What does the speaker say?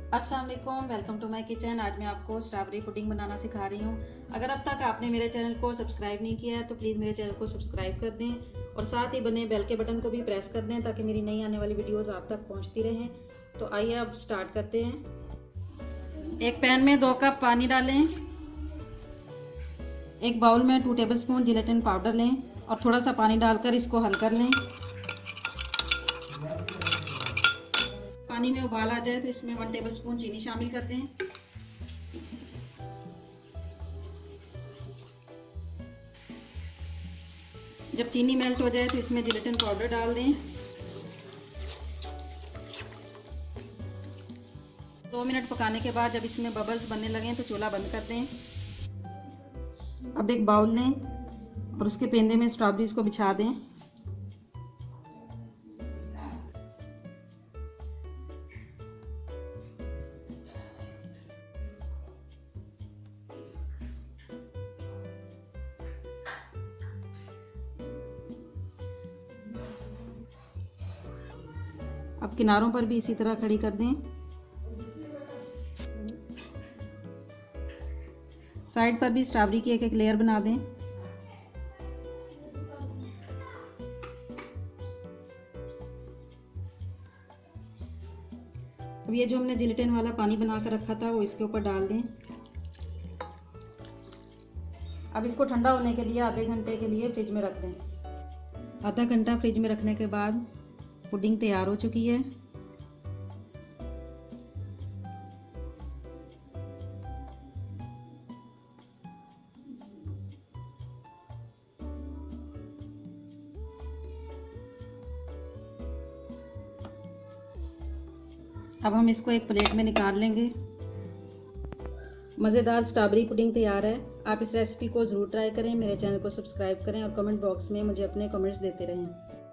अस्सलाम वालेकुम, welcome to my kitchen. आज मैं आपको स्ट्रॉबेरी पुडिंग बनाना सिखा रही हूँ। अगर अब तक आपने मेरे चैनल को सब्सक्राइब नहीं किया है तो प्लीज़ मेरे चैनल को सब्सक्राइब कर दें और साथ ही बने बेल के बटन को भी प्रेस कर दें ताकि मेरी नई आने वाली वीडियोस आप तक पहुँचती रहें। तो आइए अब स्टार्ट करते हैं। एक पैन में 2 कप पानी डालें। एक बाउल में 2 टेबलस्पून जिलेटिन पाउडर लें और थोड़ा सा पानी डालकर इसको हल कर लें। पानी में उबाल आ जाए तो इसमें 1 टेबलस्पून चीनी शामिल कर दें। जब चीनी मेल्ट हो जाए तो इसमें जिलेटिन पाउडर डाल दें। 2 मिनट पकाने के बाद जब इसमें बबल्स बनने लगें तो चूल्हा बंद कर दें। अब एक बाउल लें और उसके पेंदे में स्ट्रॉबेरीज को बिछा दें। अब किनारों पर भी इसी तरह खड़ी कर दें। साइड पर भी स्ट्रॉबेरी की एक लेयर बना दें। अब ये जो हमने जिलेटिन वाला पानी बना कर रखा था वो इसके ऊपर डाल दें। अब इसको ठंडा होने के लिए आधे घंटे के लिए फ्रिज में रख दें। आधा घंटा फ्रिज में रखने के बाद पुडिंग तैयार हो चुकी है। अब हम इसको एक प्लेट में निकाल लेंगे। मज़ेदार स्ट्रॉबेरी पुडिंग तैयार है। आप इस रेसिपी को ज़रूर ट्राई करें। मेरे चैनल को सब्सक्राइब करें और कमेंट बॉक्स में मुझे अपने कमेंट्स देते रहें।